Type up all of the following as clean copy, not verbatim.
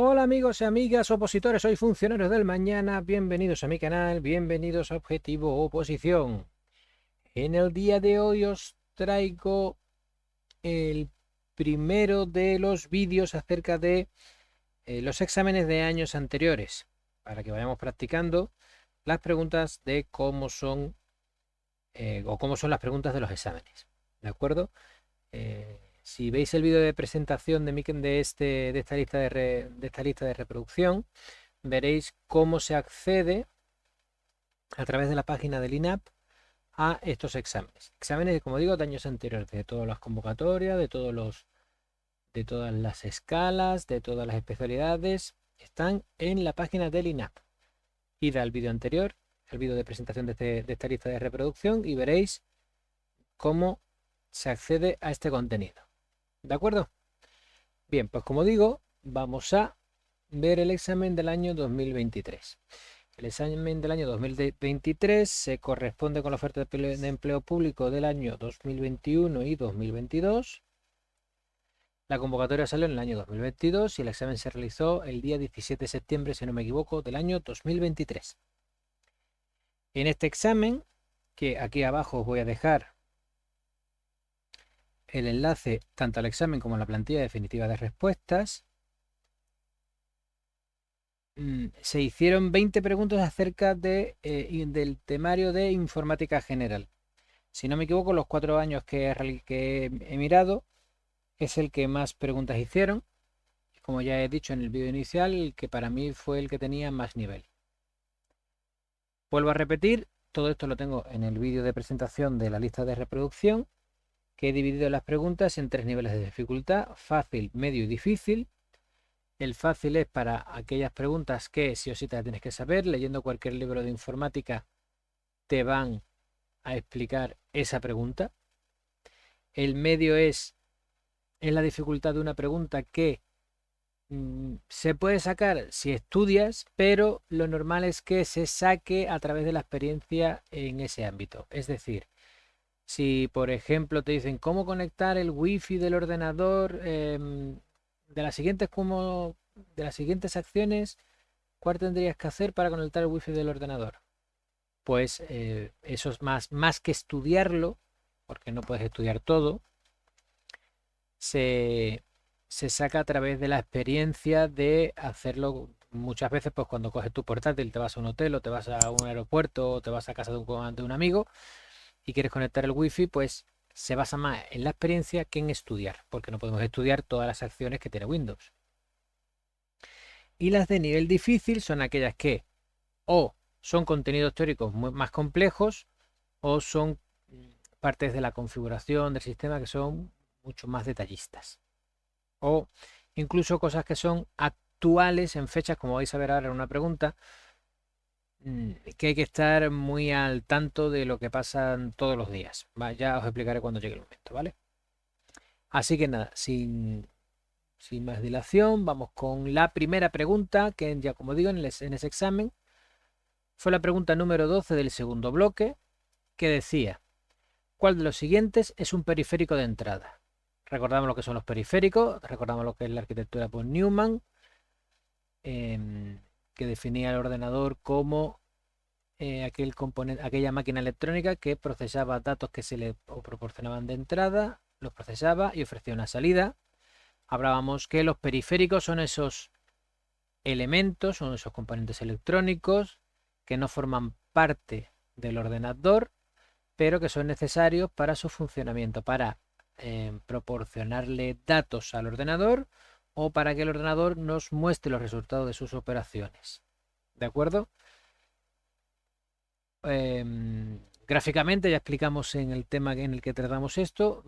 Hola amigos y amigas opositores, soy funcionarios del mañana, bienvenidos a mi canal, bienvenidos a Objetivo Oposición. En el día de hoy os traigo el primero de los vídeos acerca de los exámenes de años anteriores, para que vayamos practicando las preguntas de cómo son o cómo son las preguntas de los exámenes, ¿de acuerdo? Si veis el vídeo de presentación de esta lista de esta lista de reproducción, veréis cómo se accede a través de la página del INAP a estos exámenes. Exámenes, como digo, de años anteriores, de todas las convocatorias, de todas las escalas, de todas las especialidades, están en la página del INAP. Id al vídeo anterior, el vídeo de presentación de esta lista de reproducción, y veréis cómo se accede a este contenido. ¿De acuerdo? Bien, pues como digo, vamos a ver el examen del año 2023. El examen del año 2023 se corresponde con la oferta de empleo público del año 2021 y 2022. La convocatoria salió en el año 2022 y el examen se realizó el día 17 de septiembre, si no me equivoco, del año 2023. En este examen, que aquí abajo os voy a dejar el enlace tanto al examen como a la plantilla definitiva de respuestas, se hicieron 20 preguntas acerca del temario de informática general. Si no me equivoco, los 4 años que he mirado es el que más preguntas hicieron. Como ya he dicho en el vídeo inicial, el que para mí fue el que tenía más nivel. Vuelvo a repetir, todo esto lo tengo en el vídeo de presentación de la lista de reproducción, que he dividido las preguntas en 3 niveles de dificultad: fácil, medio y difícil. El fácil es para aquellas preguntas que sí o sí te las tienes que saber. Leyendo cualquier libro de informática te van a explicar esa pregunta. El medio es la dificultad de una pregunta que se puede sacar si estudias, pero lo normal es que se saque a través de la experiencia en ese ámbito. Es decir, si por ejemplo te dicen cómo conectar el wifi del ordenador, de las siguientes acciones, ¿cuál tendrías que hacer para conectar el wifi del ordenador? Pues eso es más que estudiarlo, porque no puedes estudiar todo, se, se saca a través de la experiencia de hacerlo. Muchas veces, pues cuando coges tu portátil, te vas a un hotel o te vas a un aeropuerto o te vas a casa de un amigo y quieres conectar el wifi, pues se basa más en la experiencia que en estudiar, porque no podemos estudiar todas las acciones que tiene Windows. Y las de nivel difícil son aquellas que o son contenidos teóricos más complejos o son partes de la configuración del sistema que son mucho más detallistas. O incluso cosas que son actuales en fechas, como vais a ver ahora en una pregunta, que hay que estar muy al tanto de lo que pasa todos los días. Ya os explicaré cuando llegue el momento, ¿vale? Así que nada, sin más dilación, vamos con la primera pregunta, que ya como digo, en ese examen fue la pregunta número 12 del segundo bloque, que decía: ¿cuál de los siguientes es un periférico de entrada? Recordamos lo que son los periféricos, recordamos lo que es la arquitectura por Newman, que definía el ordenador como aquella máquina electrónica que procesaba datos que se le proporcionaban de entrada, los procesaba y ofrecía una salida. Hablábamos que los periféricos son esos elementos, son esos componentes electrónicos que no forman parte del ordenador, pero que son necesarios para su funcionamiento, para proporcionarle datos al ordenador o para que el ordenador nos muestre los resultados de sus operaciones. ¿De acuerdo? Gráficamente, ya explicamos en el tema en el que tratamos esto,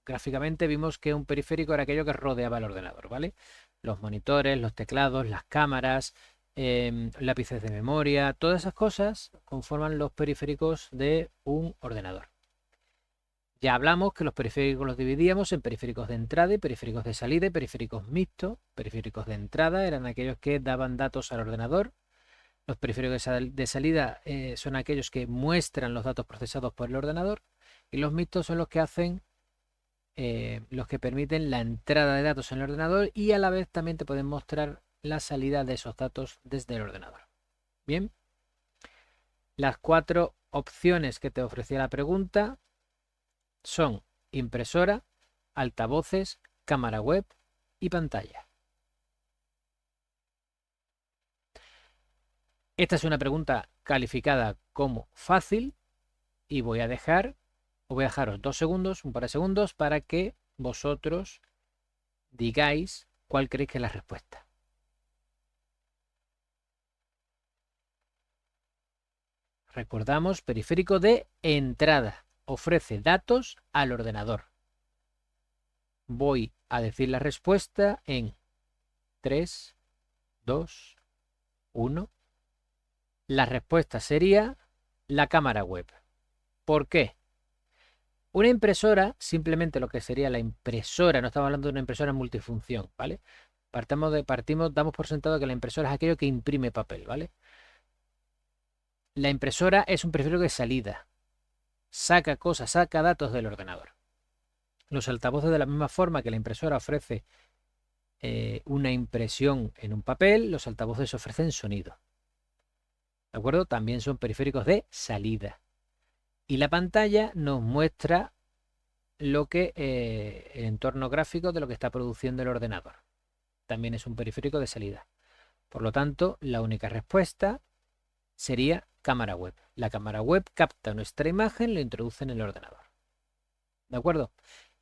gráficamente vimos que un periférico era aquello que rodeaba el ordenador, ¿vale? Los monitores, los teclados, las cámaras, lápices de memoria, todas esas cosas conforman los periféricos de un ordenador. Ya hablamos que los periféricos los dividíamos en periféricos de entrada y periféricos de salida y periféricos mixtos. Periféricos de entrada eran aquellos que daban datos al ordenador. Los periféricos de salida son aquellos que muestran los datos procesados por el ordenador, y los mixtos son los que hacen, los que permiten la entrada de datos en el ordenador y a la vez también te pueden mostrar la salida de esos datos desde el ordenador. Bien, las 4 opciones que te ofrecía la pregunta son impresora, altavoces, cámara web y pantalla. Esta es una pregunta calificada como fácil y os voy a dejaros 2 segundos, un par de segundos, para que vosotros digáis cuál creéis que es la respuesta. Recordamos, periférico de entrada. Ofrece datos al ordenador. Voy a decir la respuesta en 3, 2, 1. La respuesta sería la cámara web. ¿Por qué? Una impresora, simplemente lo que sería la impresora, no estamos hablando de una impresora multifunción, ¿vale? Damos por sentado que la impresora es aquello que imprime papel, ¿vale? La impresora es un periférico de salida. Saca cosas, saca datos del ordenador. Los altavoces, de la misma forma que la impresora ofrece una impresión en un papel, los altavoces ofrecen sonido. ¿De acuerdo? También son periféricos de salida. Y la pantalla nos muestra lo que el entorno gráfico de lo que está produciendo el ordenador. También es un periférico de salida. Por lo tanto, la única respuesta sería cámara web. La cámara web capta nuestra imagen y la introduce en el ordenador. ¿De acuerdo?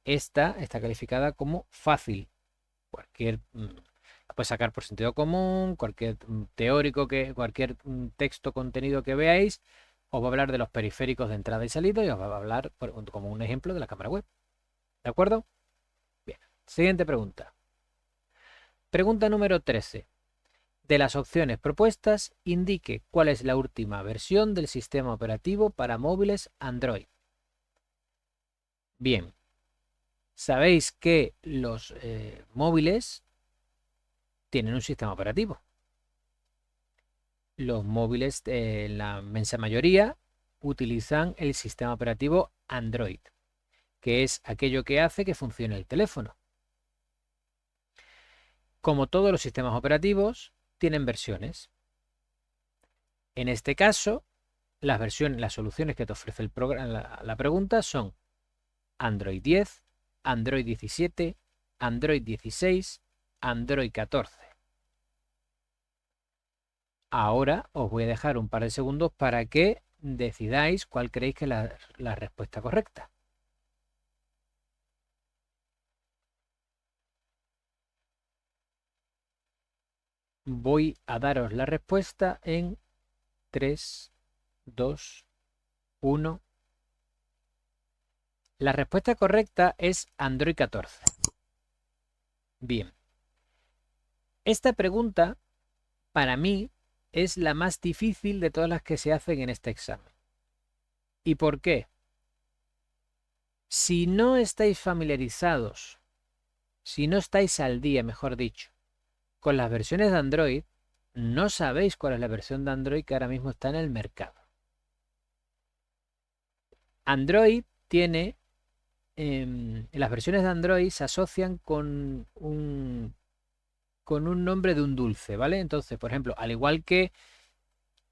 Esta está calificada como fácil. Cualquier la puedes sacar por sentido común, cualquier teórico, cualquier texto, contenido que veáis, os va a hablar de los periféricos de entrada y salida y os va a hablar como un ejemplo de la cámara web. ¿De acuerdo? Bien. Siguiente pregunta. Pregunta número 13. De las opciones propuestas, indique cuál es la última versión del sistema operativo para móviles Android. Bien. Sabéis que los móviles tienen un sistema operativo. Los móviles, la inmensa mayoría, utilizan el sistema operativo Android, que es aquello que hace que funcione el teléfono. Como todos los sistemas operativos, tienen versiones. En este caso, las soluciones que te ofrece el programa, la pregunta son Android 10, Android 17, Android 16, Android 14. Ahora os voy a dejar un par de segundos para que decidáis cuál creéis que es la respuesta correcta. Voy a daros la respuesta en 3, 2, 1. La respuesta correcta es Android 14. Bien. Esta pregunta, para mí, es la más difícil de todas las que se hacen en este examen. ¿Y por qué? Si no estáis familiarizados, si no estáis al día, mejor dicho, con las versiones de Android, no sabéis cuál es la versión de Android que ahora mismo está en el mercado. Android tiene, las versiones de Android se asocian con un nombre de un dulce, ¿vale? Entonces, por ejemplo, al igual que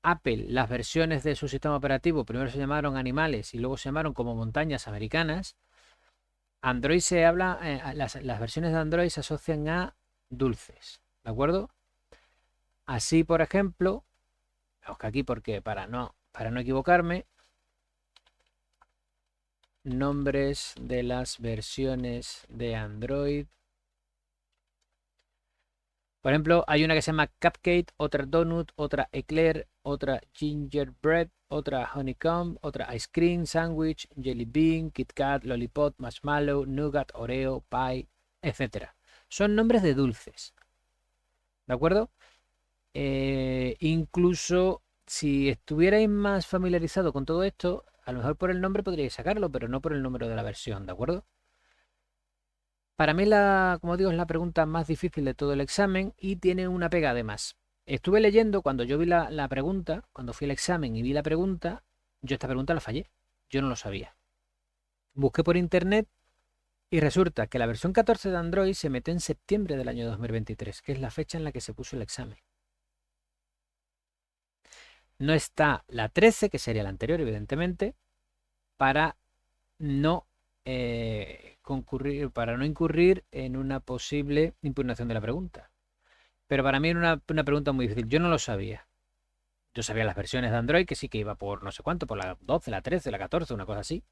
Apple, las versiones de su sistema operativo primero se llamaron animales y luego se llamaron como montañas americanas, Android las versiones de Android se asocian a dulces, ¿de acuerdo? Así, por ejemplo, vamos que aquí porque para no equivocarme, nombres de las versiones de Android. Por ejemplo, hay una que se llama Cupcake, otra Donut, otra Eclair, otra Gingerbread, otra Honeycomb, otra Ice Cream, Sandwich, Jelly Bean, Kit Kat, Lollipop, Marshmallow, Nougat, Oreo, Pie, etc. Son nombres de dulces. ¿De acuerdo? Incluso si estuvierais más familiarizado con todo esto, a lo mejor por el nombre podríais sacarlo, pero no por el número de la versión, ¿de acuerdo? Para mí, como digo, es la pregunta más difícil de todo el examen y tiene una pega además. Estuve leyendo cuando yo vi la pregunta, cuando fui al examen y vi la pregunta, yo esta pregunta la fallé, yo no lo sabía. Busqué por internet Y resulta que la versión 14 de Android se mete en septiembre del año 2023, que es la fecha en la que se puso el examen. No está la 13, que sería la anterior, evidentemente, para no para no incurrir en una posible impugnación de la pregunta. Pero para mí era una pregunta muy difícil. Yo no lo sabía. Yo sabía las versiones de Android, que sí que iba por no sé cuánto, por la 12, la 13, la 14, una cosa así.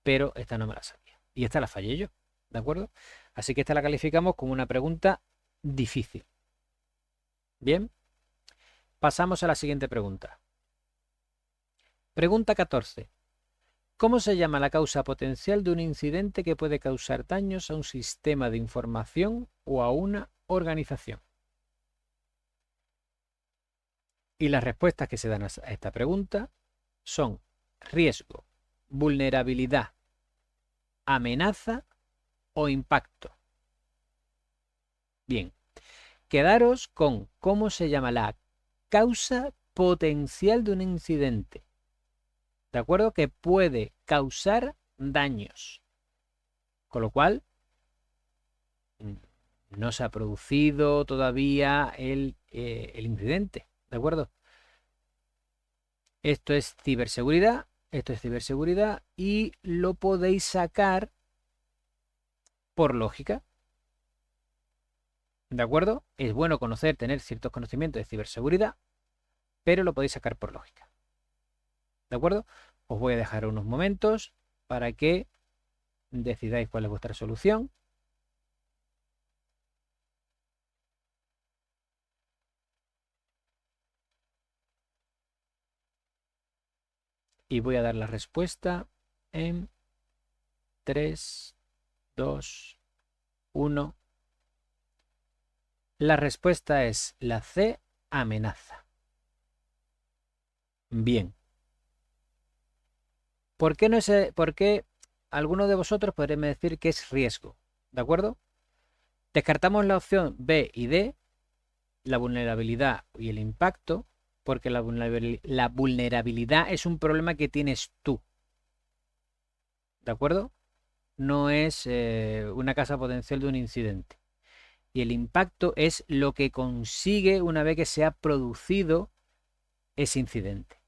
Pero esta no me la sabía. Y esta la fallé yo, ¿de acuerdo? Así que esta la calificamos como una pregunta difícil. Bien, pasamos a la siguiente pregunta. Pregunta 14. ¿Cómo se llama la causa potencial de un incidente que puede causar daños a un sistema de información o a una organización? Y las respuestas que se dan a esta pregunta son riesgo, vulnerabilidad, amenaza o impacto. Bien, quedaros con cómo se llama la causa potencial de un incidente. ¿De acuerdo? Que puede causar daños. Con lo cual, no se ha producido todavía el incidente. ¿De acuerdo? Esto es ciberseguridad. Esto es ciberseguridad y lo podéis sacar por lógica. ¿De acuerdo? Es bueno tener ciertos conocimientos de ciberseguridad, pero lo podéis sacar por lógica. ¿De acuerdo? Os voy a dejar unos momentos para que decidáis cuál es vuestra solución. Y voy a dar la respuesta en 3, 2, 1. La respuesta es la C, amenaza. Bien. ¿Por qué alguno de vosotros podréis decir que es riesgo? ¿De acuerdo? Descartamos la opción B y D, la vulnerabilidad y el impacto, porque la vulnerabilidad es un problema que tienes tú. ¿De acuerdo? No es una causa potencial de un incidente. Y el impacto es lo que consigue una vez que se ha producido ese incidente.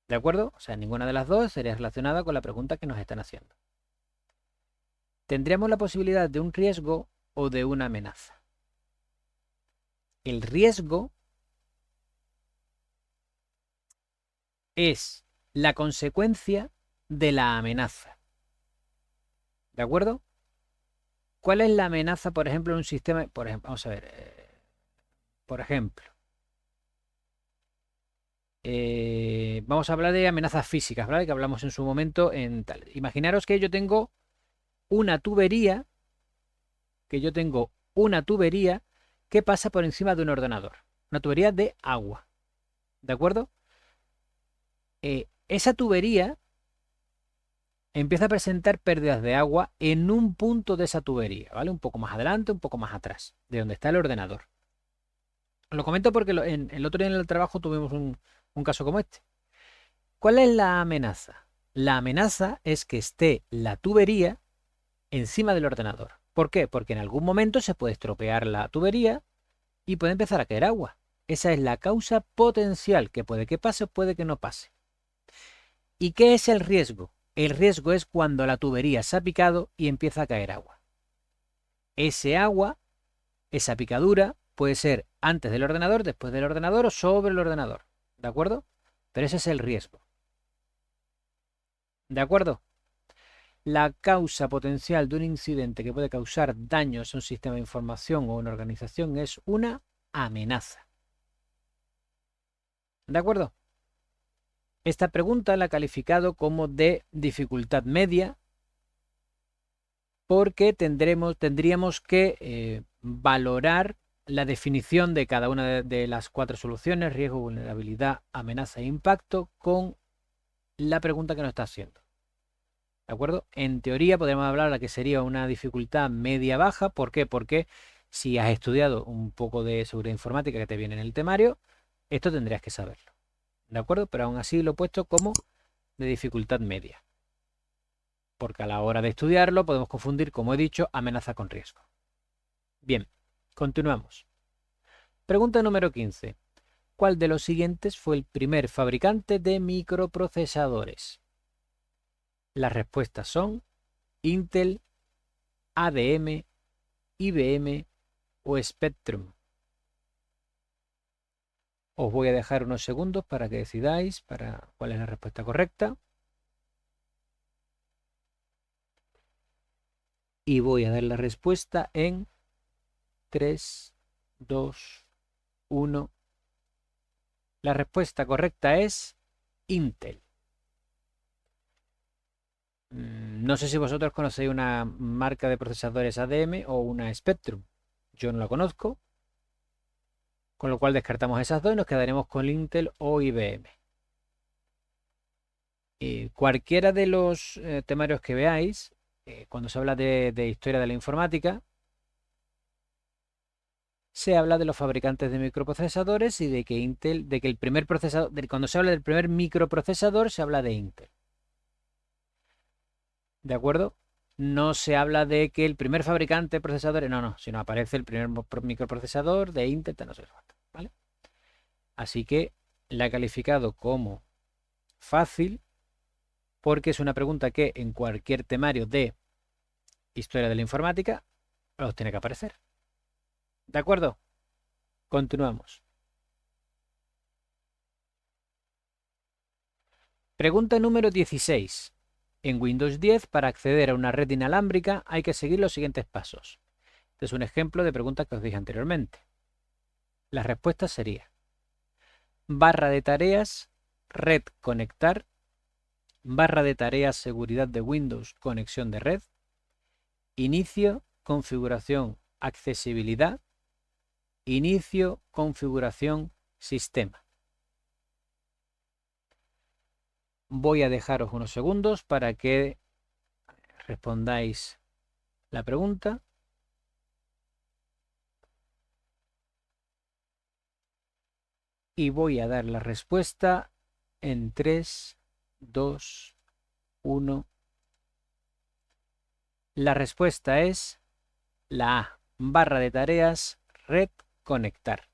¿De acuerdo? O sea, ninguna de las dos sería relacionada con la pregunta que nos están haciendo. Tendríamos la posibilidad de un riesgo o de una amenaza. El riesgo es la consecuencia de la amenaza. ¿De acuerdo? ¿Cuál es la amenaza, por ejemplo, en un sistema? Por ejemplo, vamos a ver. Por ejemplo, vamos a hablar de amenazas físicas, ¿vale? Que hablamos en su momento en tal. Imaginaros que yo tengo una tubería, que pasa por encima de un ordenador. Una tubería de agua. ¿De acuerdo? Esa tubería empieza a presentar pérdidas de agua en un punto de esa tubería, ¿vale? Un poco más adelante, un poco más atrás, de donde está el ordenador. Lo comento porque el otro día en el trabajo tuvimos un caso como este. ¿Cuál es la amenaza? La amenaza es que esté la tubería encima del ordenador. ¿Por qué? Porque en algún momento se puede estropear la tubería y puede empezar a caer agua. Esa es la causa potencial, que puede que pase o puede que no pase. ¿Y qué es el riesgo? El riesgo es cuando la tubería se ha picado y empieza a caer agua. Ese agua, esa picadura, puede ser antes del ordenador, después del ordenador o sobre el ordenador. ¿De acuerdo? Pero ese es el riesgo. ¿De acuerdo? La causa potencial de un incidente que puede causar daños a un sistema de información o una organización es una amenaza. ¿De acuerdo? Esta pregunta la he calificado como de dificultad media porque tendríamos que valorar la definición de cada una de las 4 soluciones, riesgo, vulnerabilidad, amenaza e impacto, con la pregunta que nos está haciendo. ¿De acuerdo? En teoría podríamos hablar de la que sería una dificultad media-baja. ¿Por qué? Porque si has estudiado un poco de seguridad informática que te viene en el temario, esto tendrías que saberlo. ¿De acuerdo? Pero aún así lo he puesto como de dificultad media. porque a la hora de estudiarlo podemos confundir, como he dicho, amenaza con riesgo. Bien, continuamos. Pregunta número 15. ¿Cuál de los siguientes fue el primer fabricante de microprocesadores? Las respuestas son Intel, ADM, IBM o Spectrum. Os voy a dejar unos segundos para que decidáis cuál es la respuesta correcta. Y voy a dar la respuesta en 3, 2, 1. La respuesta correcta es Intel. No sé si vosotros conocéis una marca de procesadores ADM o una Spectrum. Yo no la conozco. Con lo cual descartamos esas dos y nos quedaremos con Intel o IBM. Cualquiera de los temarios que veáis, cuando se habla de historia de la informática, se habla de los fabricantes de microprocesadores y de que el primer procesador, cuando se habla del primer microprocesador, se habla de Intel. ¿De acuerdo? No se habla de que el primer fabricante de procesadores, no, sino aparece el primer microprocesador de Intel, no sé cuánto, ¿vale? Así que la he calificado como fácil porque es una pregunta que en cualquier temario de historia de la informática os tiene que aparecer. ¿De acuerdo? Continuamos. Pregunta número 16. En Windows 10, para acceder a una red inalámbrica hay que seguir los siguientes pasos. Este es un ejemplo de pregunta que os dije anteriormente. La respuesta sería: barra de tareas, red conectar, barra de tareas seguridad de Windows, conexión de red, inicio, configuración, accesibilidad, inicio, configuración, sistema. Voy a dejaros unos segundos para que respondáis la pregunta. Y voy a dar la respuesta en 3, 2, 1. La respuesta es la A, barra de tareas, red, conectar.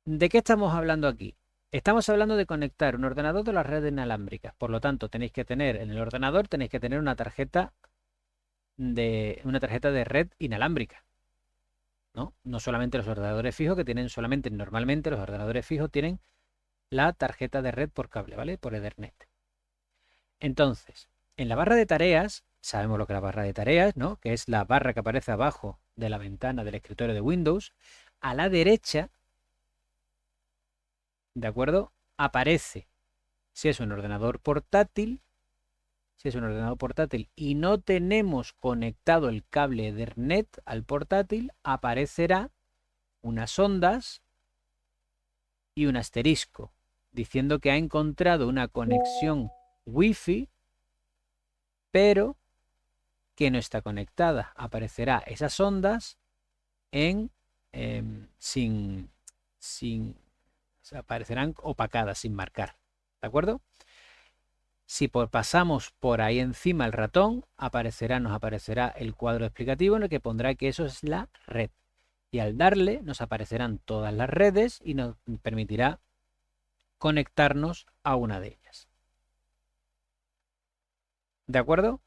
¿De qué estamos hablando aquí? Estamos hablando de conectar un ordenador de las redes inalámbricas. Por lo tanto, tenéis que tener en el ordenador, tenéis que tener una tarjeta de red inalámbrica. No solamente los ordenadores fijos que tienen normalmente los ordenadores fijos tienen la tarjeta de red por cable, ¿vale? Por Ethernet. Entonces, en la barra de tareas, sabemos lo que es la barra de tareas, ¿no? Que es la barra que aparece abajo de la ventana del escritorio de Windows. A la derecha, ¿de acuerdo? Aparece, si es un ordenador portátil, y no tenemos conectado el cable Ethernet al portátil, aparecerá unas ondas y un asterisco, diciendo que ha encontrado una conexión Wi-Fi, pero que no está conectada. Aparecerá esas ondas aparecerán opacadas, sin marcar. ¿De acuerdo? Si pasamos por ahí encima el ratón, nos aparecerá el cuadro explicativo en el que pondrá que eso es la red. Y al darle nos aparecerán todas las redes y nos permitirá conectarnos a una de ellas. ¿De acuerdo?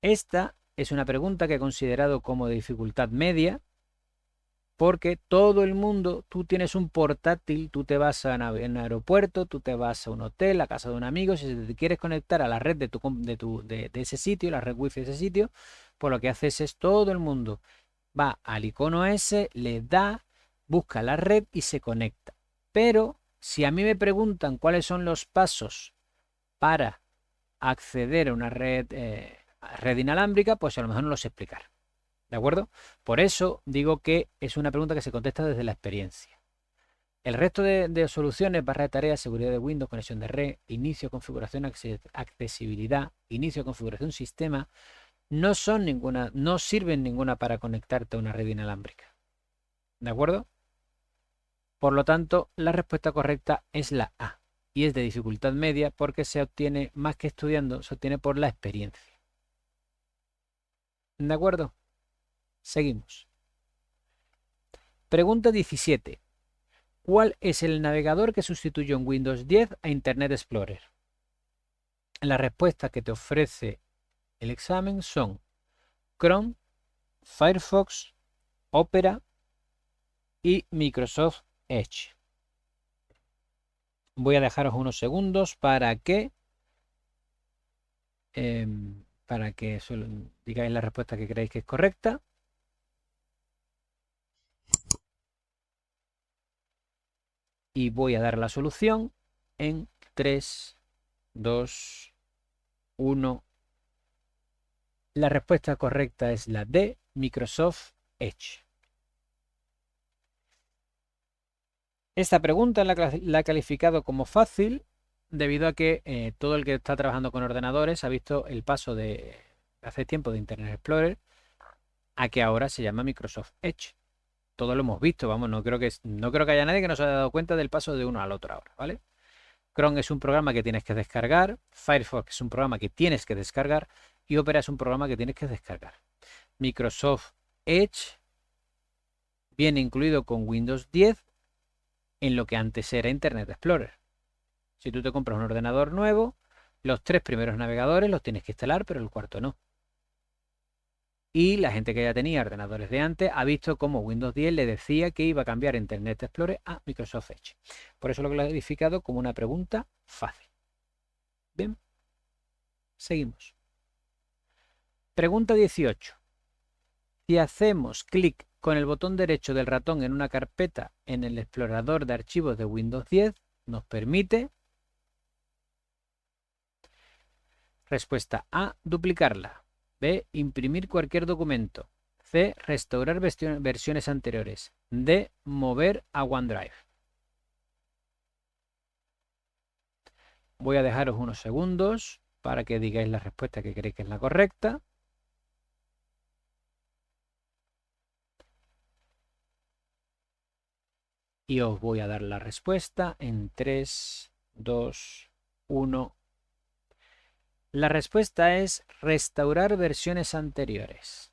Esta es una pregunta que he considerado como de dificultad media, porque todo el mundo, tú tienes un portátil, tú te vas a un aeropuerto, tú te vas a un hotel, a casa de un amigo, si te quieres conectar a la red de ese sitio, la red wifi de ese sitio, pues lo que haces es todo el mundo va al icono ese, le da, busca la red y se conecta. Pero si a mí me preguntan cuáles son los pasos para acceder a una red inalámbrica, pues a lo mejor no los sé explicar. ¿De acuerdo? Por eso digo que es una pregunta que se contesta desde la experiencia. El resto de soluciones, barra de tareas, seguridad de Windows, conexión de red, inicio, configuración, accesibilidad, inicio, configuración, sistema, no sirven ninguna para conectarte a una red inalámbrica. ¿De acuerdo? Por lo tanto, la respuesta correcta es la A y es de dificultad media porque se obtiene más que estudiando, se obtiene por la experiencia. ¿De acuerdo? Seguimos. Pregunta 17. ¿Cuál es el navegador que sustituyó en Windows 10 a Internet Explorer? Las respuestas que te ofrece el examen son Chrome, Firefox, Opera y Microsoft Edge. Voy a dejaros unos segundos para que digáis la respuesta que creéis que es correcta. Y voy a dar la solución en 3, 2, 1. La respuesta correcta es la D, Microsoft Edge. Esta pregunta la ha calificado como fácil debido a que todo el que está trabajando con ordenadores ha visto el paso de hace tiempo de Internet Explorer a que ahora se llama Microsoft Edge. Todo lo hemos visto, vamos, no creo que haya nadie que no se haya dado cuenta del paso de uno al otro ahora, ¿vale? Chrome es un programa que tienes que descargar, Firefox es un programa que tienes que descargar y Opera es un programa que tienes que descargar. Microsoft Edge viene incluido con Windows 10 en lo que antes era Internet Explorer. Si tú te compras un ordenador nuevo, los 3 primeros navegadores los tienes que instalar, pero el cuarto no. Y la gente que ya tenía ordenadores de antes ha visto cómo Windows 10 le decía que iba a cambiar Internet Explorer a Microsoft Edge. Por eso lo he clasificado como una pregunta fácil. Bien, seguimos. Pregunta 18. Si hacemos clic con el botón derecho del ratón en una carpeta en el explorador de archivos de Windows 10, nos permite... Respuesta A, duplicarla. B, imprimir cualquier documento. C, restaurar versiones anteriores. D, mover a OneDrive. Voy a dejaros unos segundos para que digáis la respuesta que creéis que es la correcta. Y os voy a dar la respuesta en 3, 2, 1. La respuesta es restaurar versiones anteriores.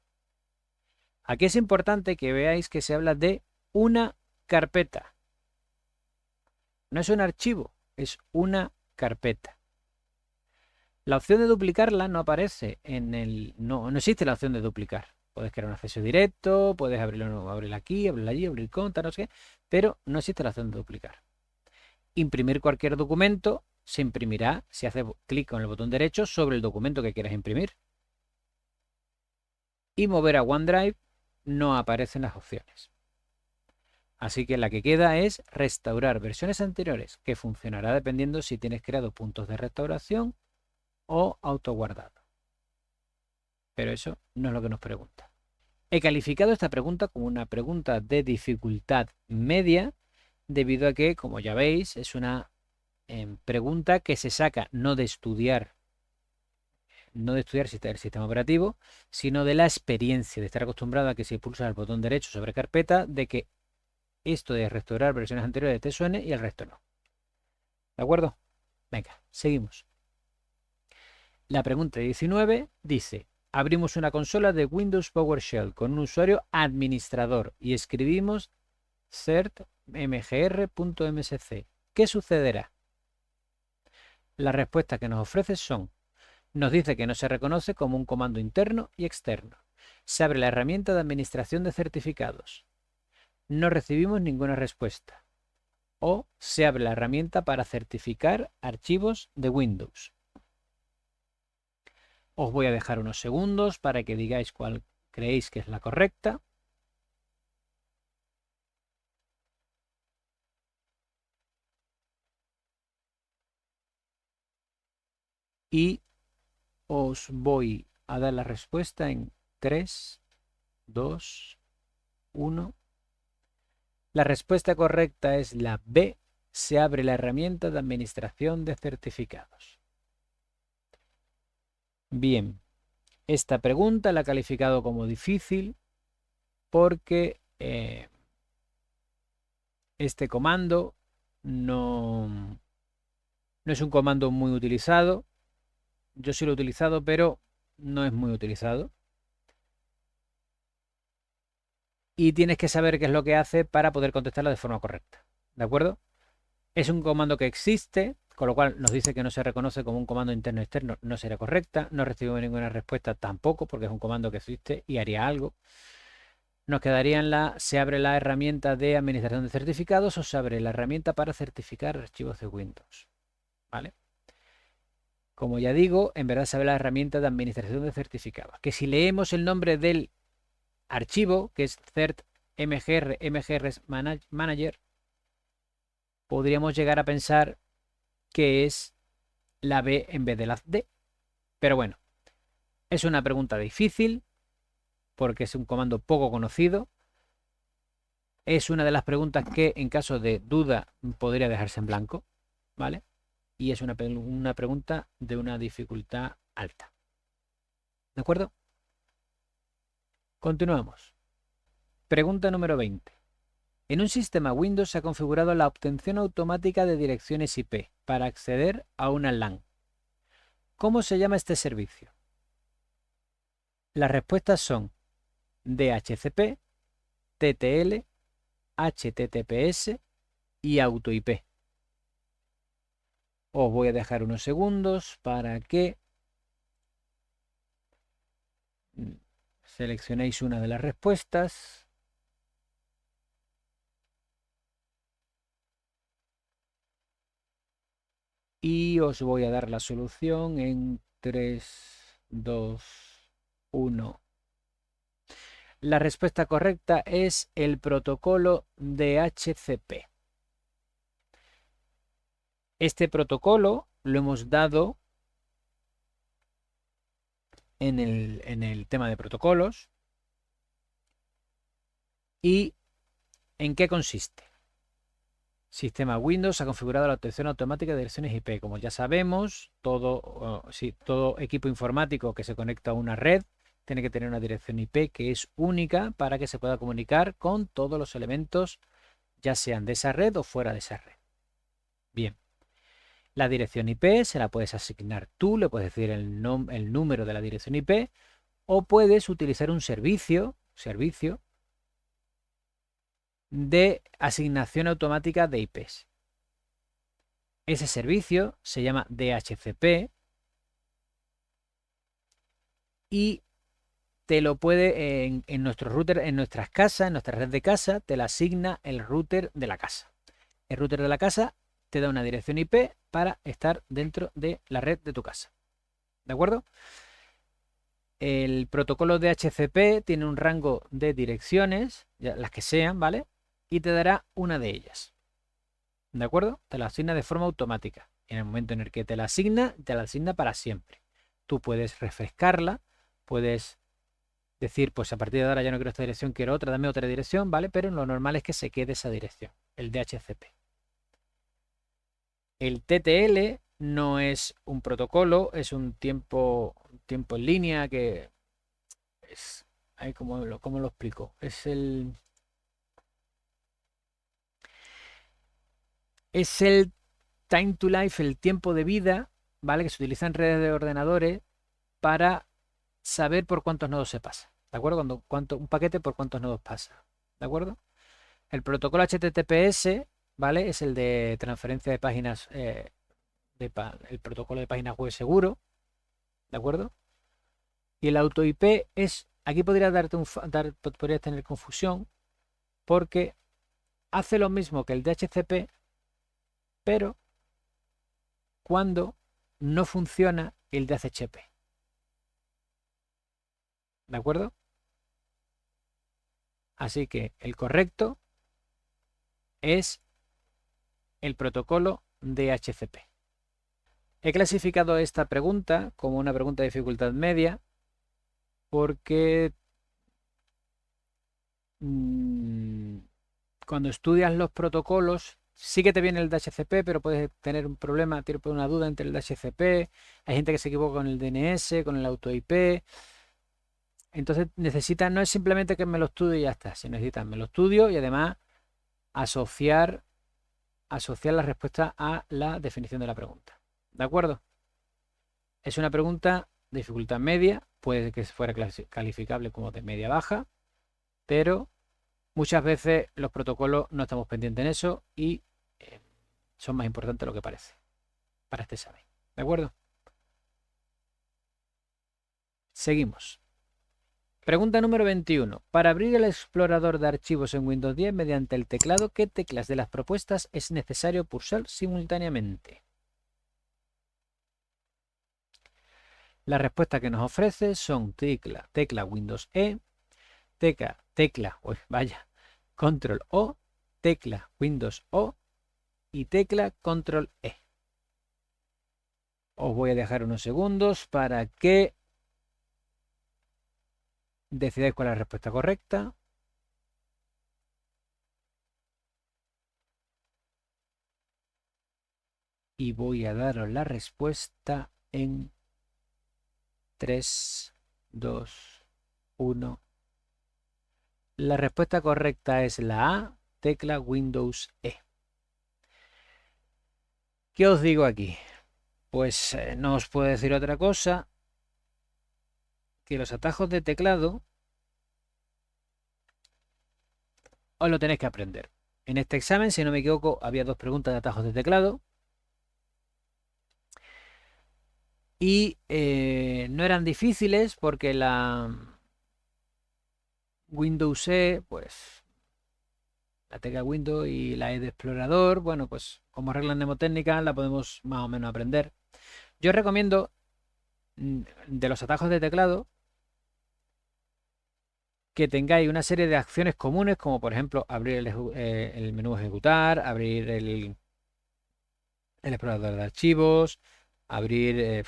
Aquí es importante que veáis que se habla de una carpeta. No es un archivo, es una carpeta. La opción de duplicarla no aparece en el... No existe la opción de duplicar. Puedes crear un acceso directo, puedes abrirlo aquí, abrirlo allí, abrir cuenta, no sé qué, pero no existe la opción de duplicar. Imprimir cualquier documento se imprimirá si haces clic con el botón derecho sobre el documento que quieras imprimir. Y mover a OneDrive no aparecen las opciones. Así que la que queda es restaurar versiones anteriores, que funcionará dependiendo si tienes creado puntos de restauración o autoguardado. Pero eso no es lo que nos pregunta. He calificado esta pregunta como una pregunta de dificultad media, debido a que, como ya veis, es una pregunta que se saca no de estudiar el sistema operativo, sino de la experiencia, de estar acostumbrado a que si pulsas el botón derecho sobre carpeta, de que esto de restaurar versiones anteriores te suene y el resto no. ¿De acuerdo? Venga, seguimos. La pregunta 19 dice: abrimos una consola de Windows PowerShell con un usuario administrador y escribimos cert mgr.msc. ¿Qué sucederá? Las respuestas que nos ofrece son: nos dice que no se reconoce como un comando interno y externo. Se abre la herramienta de administración de certificados. No recibimos ninguna respuesta. O se abre la herramienta para certificar archivos de Windows. Os voy a dejar unos segundos para que digáis cuál creéis que es la correcta. Y os voy a dar la respuesta en 3, 2, 1. La respuesta correcta es la B. Se abre la herramienta de administración de certificados. Bien, esta pregunta la he calificado como difícil porque Este comando no es un comando muy utilizado. Yo sí lo he utilizado, pero no es muy utilizado. Y tienes que saber qué es lo que hace para poder contestarlo de forma correcta. ¿De acuerdo? Es un comando que existe, con lo cual nos dice que no se reconoce como un comando interno externo, no será correcta. No recibimos ninguna respuesta tampoco, porque es un comando que existe y haría algo. Nos quedaría en se abre la herramienta de administración de certificados o se abre la herramienta para certificar archivos de Windows. ¿Vale? Como ya digo, en verdad se abre la herramienta de administración de certificados, que si leemos el nombre del archivo, que es cert mgr manager, podríamos llegar a pensar que es la B en vez de la D. Pero bueno, es una pregunta difícil porque es un comando poco conocido. Es una de las preguntas que en caso de duda podría dejarse en blanco, ¿vale? Y es una pregunta de una dificultad alta. ¿De acuerdo? Continuamos. Pregunta número 20. En un sistema Windows se ha configurado la obtención automática de direcciones IP para acceder a una LAN. ¿Cómo se llama este servicio? Las respuestas son DHCP, TTL, HTTPS y AutoIP. Os voy a dejar unos segundos para que seleccionéis una de las respuestas. Y os voy a dar la solución en 3, 2, 1. La respuesta correcta es el protocolo DHCP. Este protocolo lo hemos dado en el tema de protocolos. ¿Y en qué consiste? Sistema Windows ha configurado la obtención automática de direcciones IP. Como ya sabemos, todo equipo informático que se conecta a una red tiene que tener una dirección IP que es única para que se pueda comunicar con todos los elementos, ya sean de esa red o fuera de esa red. Bien, la dirección IP se la puedes asignar tú, le puedes decir el número de la dirección IP, o puedes utilizar un servicio de asignación automática de IPs. Ese servicio se llama DHCP y te lo puede en nuestro router, en nuestras casas, en nuestra red de casa, te la asigna el router de la casa. El router de la casa te da una dirección IP para estar dentro de la red de tu casa. ¿De acuerdo? El protocolo DHCP tiene un rango de direcciones, las que sean, ¿vale? Y te dará una de ellas. ¿De acuerdo? Te la asigna de forma automática. En el momento en el que te la asigna para siempre. Tú puedes refrescarla, puedes decir, pues a partir de ahora ya no quiero esta dirección, quiero otra, dame otra dirección, ¿vale? Pero lo normal es que se quede esa dirección, el DHCP. El TTL no es un protocolo, es un tiempo en línea que es... ¿Cómo lo explico? Es el time to life, el tiempo de vida, ¿vale? Que se utiliza en redes de ordenadores para saber por cuántos nodos se pasa. ¿De acuerdo? Un paquete por cuántos nodos pasa. ¿De acuerdo? El protocolo HTTPS, ¿vale? Es el de transferencia de páginas, el protocolo de páginas web seguro. ¿De acuerdo? Y el auto IP es, aquí podrías tener confusión porque hace lo mismo que el DHCP, pero cuando no funciona el DHCP. ¿De acuerdo? Así que el correcto es el protocolo DHCP. He clasificado esta pregunta como una pregunta de dificultad media porque cuando estudias los protocolos sí que te viene el DHCP, pero puedes tener un problema, tienes una duda entre el DHCP, hay gente que se equivoca con el DNS, con el auto IP. Entonces no es simplemente que me lo estudie y ya está, si necesitas me lo estudio y además asociar la respuesta a la definición de la pregunta. ¿De acuerdo? Es una pregunta de dificultad media, puede que fuera calificable como de media baja, pero muchas veces los protocolos no estamos pendientes en eso y son más importantes de lo que parece para este examen. ¿De acuerdo? Seguimos. Pregunta número 21. Para abrir el explorador de archivos en Windows 10 mediante el teclado, ¿qué teclas de las propuestas es necesario pulsar simultáneamente? Las respuestas que nos ofrece son tecla Windows E, Control O, tecla Windows O y tecla Control E. Os voy a dejar unos segundos para que decidáis cuál es la respuesta correcta. Y voy a daros la respuesta en 3, 2, 1. La respuesta correcta es la A, tecla Windows E. ¿Qué os digo aquí? Pues no os puedo decir otra cosa que los atajos de teclado os lo tenéis que aprender. En este examen, si no me equivoco, había 2 preguntas de atajos de teclado. Y no eran difíciles porque la Windows E, pues la tecla Windows y la E de explorador, bueno, pues como regla mnemotécnica la podemos más o menos aprender. Yo recomiendo de los atajos de teclado que tengáis una serie de acciones comunes, como por ejemplo abrir el menú ejecutar, abrir el explorador de archivos, abrir el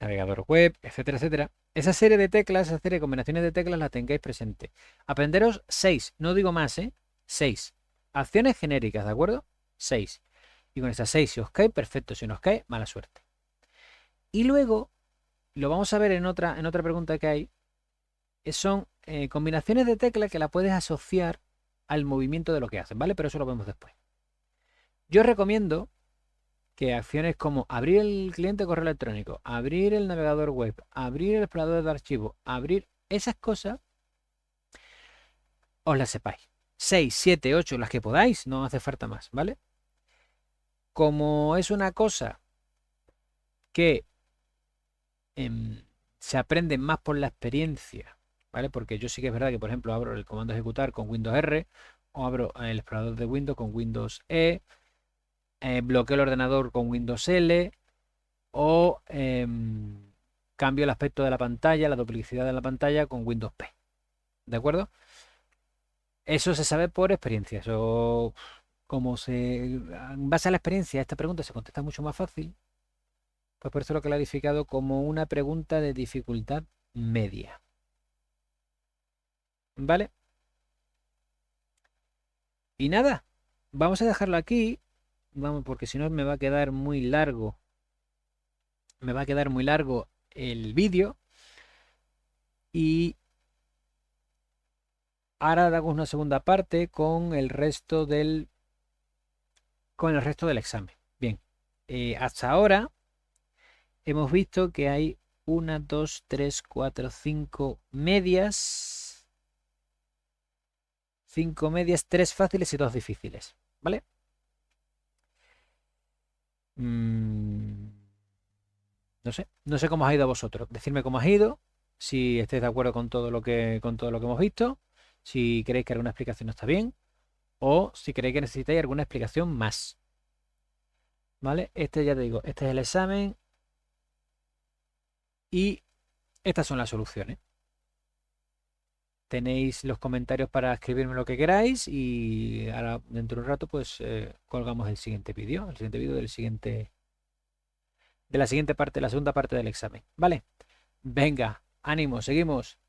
navegador web, etcétera, etcétera. Esa serie de teclas, esa serie de combinaciones de teclas las tengáis presente. Aprenderos 6, no digo más, 6. Acciones genéricas, ¿de acuerdo? 6. Y con esas 6, si os cae, perfecto. Si no os cae, mala suerte. Y luego, lo vamos a ver en otra pregunta que hay, son combinaciones de teclas que la puedes asociar al movimiento de lo que hacen, ¿vale? Pero eso lo vemos después. Yo recomiendo que acciones como abrir el cliente de correo electrónico, abrir el navegador web, abrir el explorador de archivos, abrir esas cosas, os las sepáis. 6, 7, 8, las que podáis, no hace falta más, ¿vale? Como es una cosa que se aprende más por la experiencia, ¿vale? Porque yo sí que es verdad que, por ejemplo, abro el comando ejecutar con Windows R, o abro el explorador de Windows con Windows E, bloqueo el ordenador con Windows L, o cambio el aspecto de la pantalla, la duplicidad de la pantalla con Windows P. ¿De acuerdo? Eso se sabe por experiencia. Eso, como en base a la experiencia, esta pregunta se contesta mucho más fácil, pues por eso lo he clarificado como una pregunta de dificultad media. ¿Vale? Y nada, vamos a dejarlo aquí. Vamos, porque si no me va a quedar muy largo. Me va a quedar muy largo el vídeo. Y ahora hago una segunda parte con el resto del examen. Bien, hasta ahora hemos visto que hay 1, 2, 3, 4, 5 medias. 5 medias, 3 fáciles y 2 difíciles. ¿Vale? No sé cómo os ha ido a vosotros. Decidme cómo os ha ido. Si estáis de acuerdo con todo lo que hemos visto. Si creéis que alguna explicación no está bien. O si creéis que necesitáis alguna explicación más. ¿Vale? Este ya te digo, este es el examen. Y estas son las soluciones. Tenéis los comentarios para escribirme lo que queráis. Y ahora dentro de un rato pues colgamos el siguiente vídeo. El siguiente vídeo de la siguiente parte, la segunda parte del examen. ¿Vale? Venga, ánimo, seguimos.